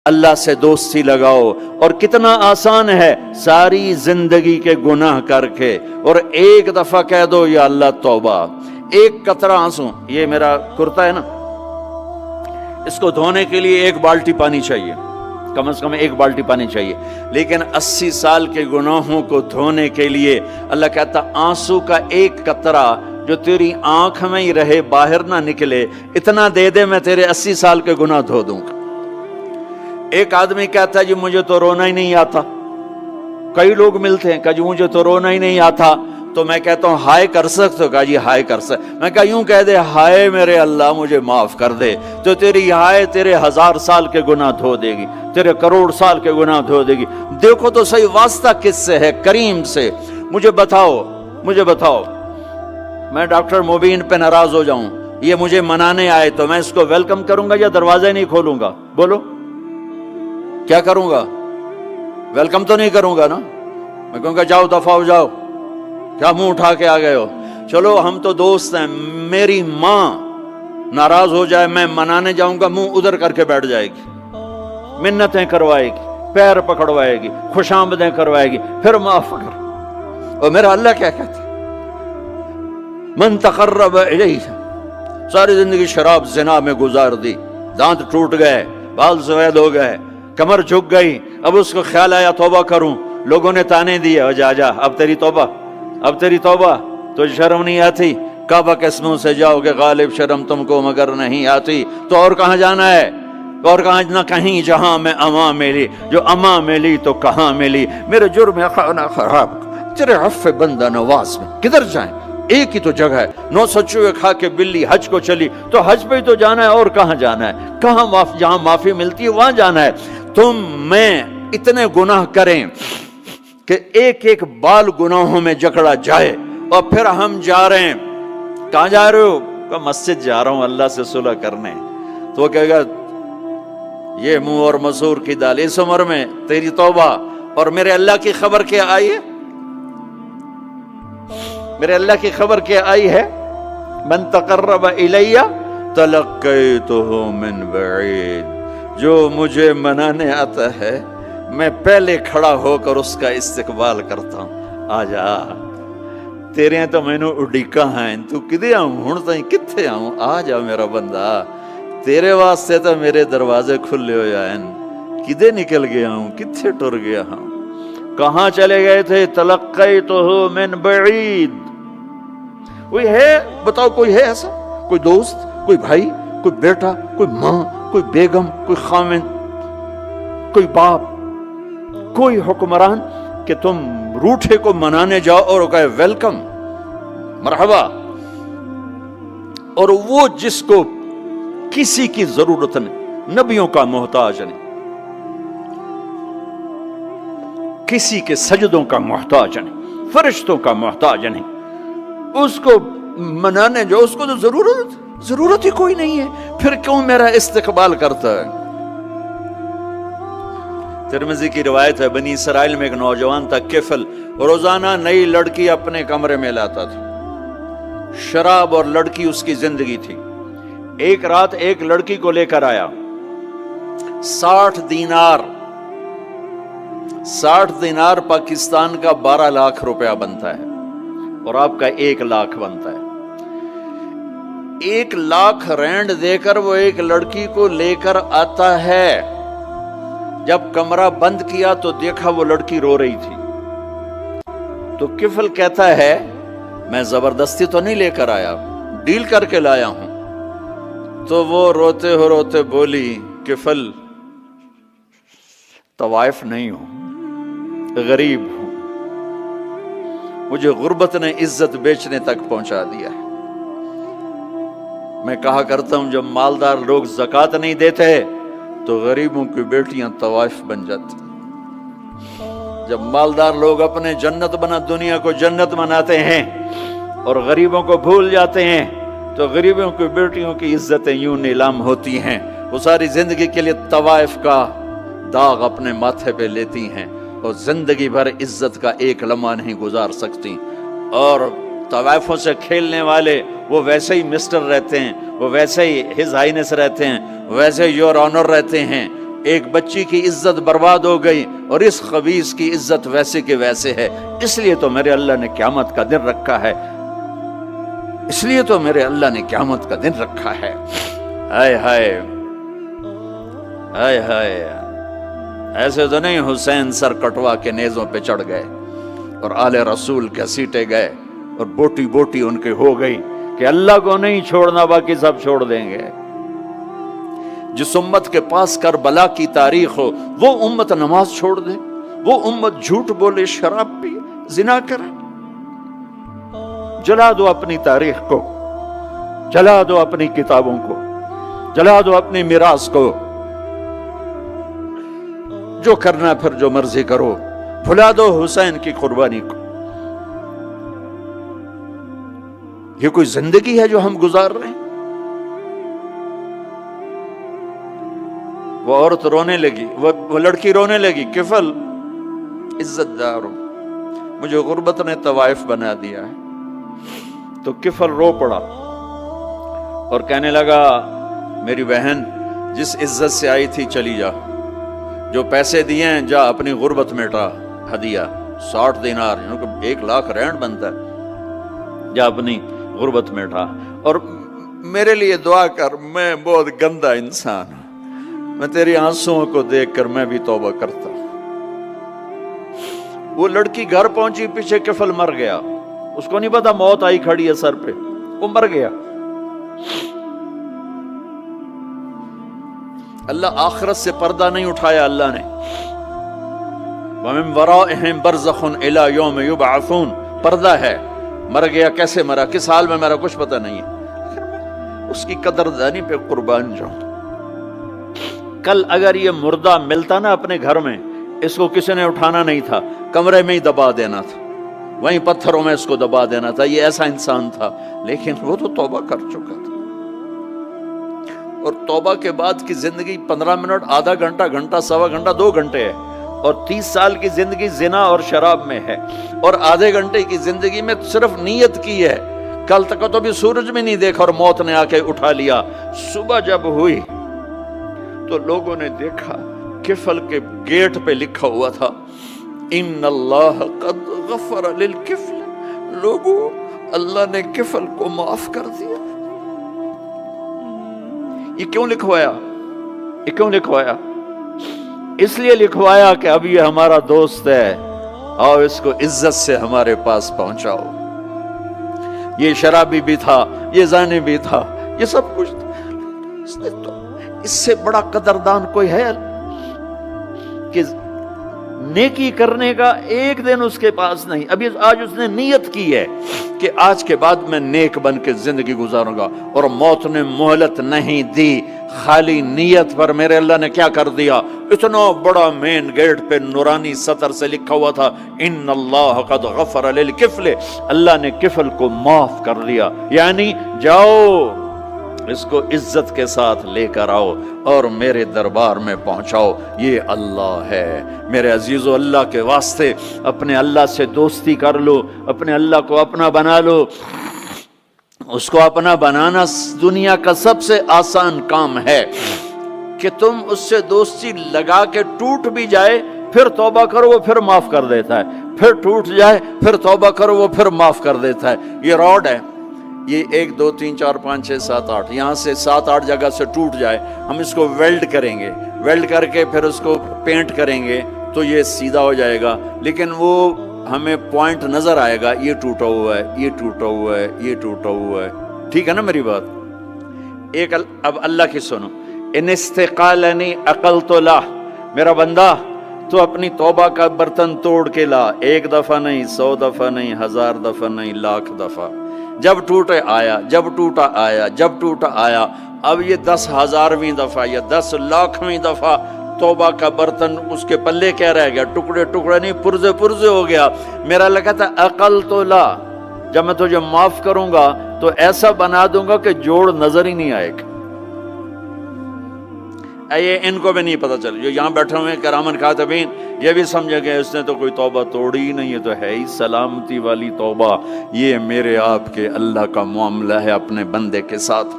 اللہ سے دوستی لگاؤ، اور کتنا آسان ہے ساری زندگی کے گناہ کر کے اور ایک دفعہ کہہ دو یا اللہ توبہ، ایک قطرہ آنسو. یہ میرا کرتا ہے نا، اس کو دھونے کے لیے ایک بالٹی پانی چاہیے، کم از کم ایک بالٹی پانی چاہیے، لیکن 80 سال کے گناہوں کو دھونے کے لیے اللہ کہتا آنسو کا ایک قطرہ جو تیری آنکھ میں ہی رہے، باہر نہ نکلے، اتنا دے دے میں تیرے 80 سال کے گناہ دھو دوں گا. ایک آدمی کہتا ہے جی مجھے تو رونا ہی نہیں آتا. کئی لوگ ملتے ہیں کہ جی مجھے تو رونا ہی نہیں آتا، تو میں کہتا ہوں ہائے کر سکتے ہو؟ کہا جی ہائے کر سکتے. میں کہا یوں کہہ دے ہائے میرے اللہ مجھے معاف کر دے، تو تیری ہائے تیرے 1000 سال کے گناہ دھو دے گی، تیرے کروڑ سال کے گناہ دھو دے گی. دیکھو تو صحیح واسطہ کس سے ہے؟ کریم سے. مجھے بتاؤ میں ڈاکٹر مبین پہ ناراض ہو جاؤں، یہ مجھے منانے آئے تو میں اس کو ویلکم کروں گا یا دروازہ نہیں کھولوں گا؟ بولو کیا کروں گا؟ ویلکم تو نہیں کروں گا نا، میں کہوں گا جاؤ دفعہ ہو جاؤ، کیا منہ اٹھا کے آ گئے ہو؟ چلو ہم تو دوست ہیں. میری ماں ناراض ہو جائے میں منانے جاؤں گا، منہ ادھر کر کے بیٹھ جائے گی، منتیں کروائے گی، پیر پکڑوائے گی، خوش آمدیں کروائے گی، پھر معاف کر. اور میرا اللہ کیا کہتا ہے؟ من تقرب الیہ. ساری زندگی شراب زنا میں گزار دی، دانت ٹوٹ گئے، بال سفید ہو گئے، کمر جھک گئی. اب اس کو خیال آیا توبہ کروں، لوگوں نے تانے دیے جا اب تیری توبہ تو شرم نہیں آتی؟ کعبہ کے اسموں سے جاؤ گے غالب شرم تم کو مگر نہیں آتی. تو اور کہاں جانا ہے؟ اور کہاں نہ کہیں جہاں میں اماں ملی، جو اماں ملی تو کہاں ملی. میرے جرم خانہ خراب تیرے عفو بندہ نواز میں کدھر جائیں؟ ایک ہی تو جگہ ہے. 900 چوہے کھا کے بلی حج کو چلی، تو حج پہ ہی تو جانا ہے، اور کہاں جانا ہے؟ کہاں جہاں معافی ملتی ہے وہاں جانا ہے. تم میں اتنے گناہ کریں کہ ایک ایک بال گناہوں میں جکڑا جائے، اور پھر ہم جا رہے ہیں. کہاں جا رہے ہو؟ کہ مسجد جا رہا ہوں اللہ سے صلح کرنے. تو وہ کہے گا یہ منہ اور مسور کی دال، اس عمر میں تیری توبہ. اور میرے اللہ کی خبر کیا آئی ہے؟ میرے اللہ کی خبر کیا آئی ہے؟ من تقرب الی تلقیتہ من بعید. جو مجھے منانے آتا ہے میں پہلے کھڑا ہو کر اس کا استقبال کرتا ہوں. آ جا تیرے ہیں تو مینو اڈیکا ہیں، تو کدے آؤں ہوں تائیں کتھے آؤں؟ آ جا میرا بندہ، تیرے واسطے تو میرے دروازے کھلے ہو جائیں. کدے نکل گیا ہوں، کتھے ٹر گیا ہوں، کہاں چلے گئے تھے؟ تلقیتہ من بعید. کوئی ہے بتاؤ، کوئی ہے ایسا؟ کوئی دوست، کوئی بھائی، کوئی بیٹا، کوئی ماں، کوئی بیگم، کوئی خاوند، کوئی باپ، کوئی حکمران کہ تم روٹھے کو منانے جاؤ اور کہے ویلکم مرحبا؟ اور وہ جس کو کسی کی ضرورت نہیں، نبیوں کا محتاج نہیں، کسی کے سجدوں کا محتاج نہیں، فرشتوں کا محتاج نہیں، اس کو منانے جو اس کو تو ضرورت ہی کوئی نہیں ہے، پھر کیوں میرا استقبال کرتا ہے؟ ترمذی کی روایت ہے، بنی اسرائیل میں ایک نوجوان تھا کفل، روزانہ نئی لڑکی اپنے کمرے میں لاتا تھا. شراب اور لڑکی اس کی زندگی تھی. ایک رات ایک لڑکی کو لے کر آیا. 60 دینار پاکستان کا 12 لاکھ روپیہ بنتا ہے، اور آپ کا 1 لاکھ بنتا ہے. 1 لاکھ رینڈ دے کر وہ ایک لڑکی کو لے کر آتا ہے. جب کمرہ بند کیا تو دیکھا وہ لڑکی رو رہی تھی. تو کفل کہتا ہے میں زبردستی تو نہیں لے کر آیا، ڈیل کر کے لایا ہوں. تو وہ روتے بولی کفل طوائف نہیں ہوں، غریب ہوں، مجھے غربت نے عزت بیچنے تک پہنچا دیا ہے. میں کہا کرتا ہوں جب مالدار لوگ زکوٰۃ نہیں دیتے تو غریبوں کی بیٹیاں طوائف بن جاتی. جب مالدار لوگ اپنے دنیا کو جنت بناتے ہیں اور غریبوں کو بھول جاتے ہیں تو غریبوں کی بیٹیوں کی عزتیں یوں نیلام ہوتی ہیں. وہ ساری زندگی کے لیے طوائف کا داغ اپنے ماتھے پہ لیتی ہیں اور زندگی بھر عزت کا ایک لمحہ نہیں گزار سکتی. اور طوائفوں سے کھیلنے والے وہ ویسے ہی مسٹر رہتے ہیں، وہ ویسے ہی ہز ہائنس رہتے ہیں، ویسے یور آنر رہتے ہیں. ایک بچی کی عزت برباد ہو گئی اور اس خبیث کی عزت ویسے کے ویسے ہے، اس لیے تو میرے اللہ نے قیامت کا دن رکھا ہے، اس لیے تو میرے اللہ نے قیامت کا دن رکھا ہے۔ ہائے ہائے ہائے ہائے، ایسے تو نہیں حسین سر کٹوا کے نیزوں پہ چڑھ گئے اور آل رسول کے سیٹے گئے اور بوٹی بوٹی ان کے ہو گئی کہ اللہ کو نہیں چھوڑنا باقی سب چھوڑ دیں گے۔ جس امت کے پاس کربلا کی تاریخ ہو وہ امت نماز چھوڑ دے، وہ امت جھوٹ بولے، شراب پی، زنا کرے؟ جلا دو اپنی تاریخ کو، جلا دو اپنی کتابوں کو، جلا دو اپنی میراث کو، جو کرنا پھر جو مرضی کرو، بھلا دو حسین کی قربانی کو۔ یہ کوئی زندگی ہے جو ہم گزار رہے ہیں؟ وہ عورت رونے لگی، وہ لڑکی رونے لگی، کفل عزت دار ہوں، مجھے غربت نے طوائف بنا دیا ہے۔ تو کفل رو پڑا اور کہنے لگا میری بہن جس عزت سے آئی تھی چلی جا، جو پیسے دیے ہیں جا اپنی غربت مٹا، ہدیہ 60 دینار، 1,00,000 رینڈ بنتا ہے، جا اپنی غربت مٹا اور میرے لیے دعا کر، میں بہت گندا انسان ہوں، میں تیری آنسوؤں کو دیکھ کر میں بھی توبہ کرتا ہوں۔ وہ لڑکی گھر پہنچی، پیچھے کفل مر گیا، اس کو نہیں پتا موت آئی کھڑی ہے سر پہ، وہ مر گیا۔ اللہ آخرت سے پردہ نہیں اٹھایا اللہ نے۔ وَمِن وَرَائِهِمْ بَرْزَخٌ إِلَى يَوْمِ يُبْعَثُونَ، پردہ ہے، مر گیا، کیسے مرا، کس حال میں مرا، کچھ پتہ نہیں ہے، اس کی قدردانی پہ قربان جاؤں۔ کل اگر یہ مردہ ملتا نا اپنے گھر میں، اس کو کسی نے اٹھانا نہیں تھا، کمرے میں ہی دبا دینا تھا، وہیں پتھروں میں اس کو دبا دینا تھا، یہ ایسا انسان تھا، لیکن وہ تو توبہ کر چکا تھا۔ اور توبہ کے بعد کی زندگی 15 منٹ، آدھا گھنٹہ، گھنٹہ، سوا گھنٹہ، 2 گھنٹے ہے، اور 30 سال کی زندگی زنا اور شراب میں ہے، اور آدھے گھنٹے کی زندگی میں صرف نیت کی ہے۔ کل تک تو بھی سورج میں نہیں دیکھا اور موت نے آ کے اٹھا لیا۔ صبح جب ہوئی تو لوگوں نے دیکھا کفل کے گیٹ پہ لکھا ہوا تھا ان اللہ قد غفر للکفل، لوگوں اللہ نے کفل کو معاف کر دیا۔ یہ کیوں لکھوایا؟ یہ کیوں لکھوایا؟ اس لیے لکھوایا کہ اب یہ ہمارا دوست ہے، آؤ اس کو عزت سے ہمارے پاس پہنچاؤ۔ یہ شرابی بھی تھا، یہ زانی بھی تھا، یہ سب کچھ تھا، اس سے بڑا قدردان کوئی ہے کہ نیکی کرنے کا ایک دن اس کے پاس نہیں؟ ابھی آج اس نے نیت کی ہے کہ آج کے بعد میں نیک بن کے زندگی گزاروں گا، اور موت نے مہلت نہیں دی، خالی نیت پر میرے اللہ نے کیا کر دیا، اتنا بڑا مین گیٹ پہ نورانی سطر سے لکھا ہوا تھا ان اللہ قد غفر للکفل، اللہ نے کفل کو معاف کر دیا، یعنی جاؤ اس کو عزت کے ساتھ لے کر آؤ اور میرے دربار میں پہنچاؤ، یہ اللہ ہے۔ میرے عزیزو، اللہ کے واسطے اپنے اللہ سے دوستی کر لو، اپنے اللہ کو اپنا بنا لو۔ اس کو اپنا بنانا دنیا کا سب سے آسان کام ہے کہ تم اس سے دوستی لگا کے ٹوٹ بھی جائے پھر توبہ کرو وہ پھر معاف کر دیتا ہے، پھر ٹوٹ جائے پھر توبہ کرو وہ پھر معاف کر دیتا ہے۔ یہ راڈ ہے، یہ 1 2 3 4 5 6 7 8 یہاں سے 7 8 جگہ سے ٹوٹ جائے، ہم اس کو ویلڈ کریں گے، ویلڈ کر کے پھر اس کو پینٹ کریں گے تو یہ سیدھا ہو جائے گا، لیکن وہ ہمیں پوائنٹ نظر آئے گا، یہ ٹوٹا ہوا ہے، یہ ٹوٹا ہوا ہے، یہ ٹوٹا ہوا ہے۔ ٹھیک ہے نا میری بات؟ ایک اب اللہ کی سنو، ان استقالنی عقلت له، میرا بندہ تو اپنی توبہ کا برتن توڑ کے لا، 1 دفعہ نہیں، 100 دفعہ نہیں، 1000 دفعہ نہیں، 1,00,000 دفعہ، جب ٹوٹے آیا، جب ٹوٹا آیا، جب ٹوٹا آیا، اب یہ 10,000ویں دفعہ یا 10,00,000ویں دفعہ توبہ کا برتن اس کے پلے کیا رہ گیا، ٹکڑے ٹکڑے نہیں، پرزے پرزے ہو گیا۔ میرا لگا تھا عقل تو لا، جب میں تجھے معاف کروں گا تو ایسا بنا دوں گا کہ جوڑ نظر ہی نہیں آئے گا۔ یہ ان کو بھی نہیں پتا چل، جو یہاں بیٹھے ہوئے کرامن کاتبین یہ بھی سمجھے گئے اس نے تو کوئی توبہ توڑی ہی نہیں، یہ تو ہے ہی سلامتی والی توبہ۔ یہ میرے آپ کے اللہ کا معاملہ ہے اپنے بندے کے ساتھ۔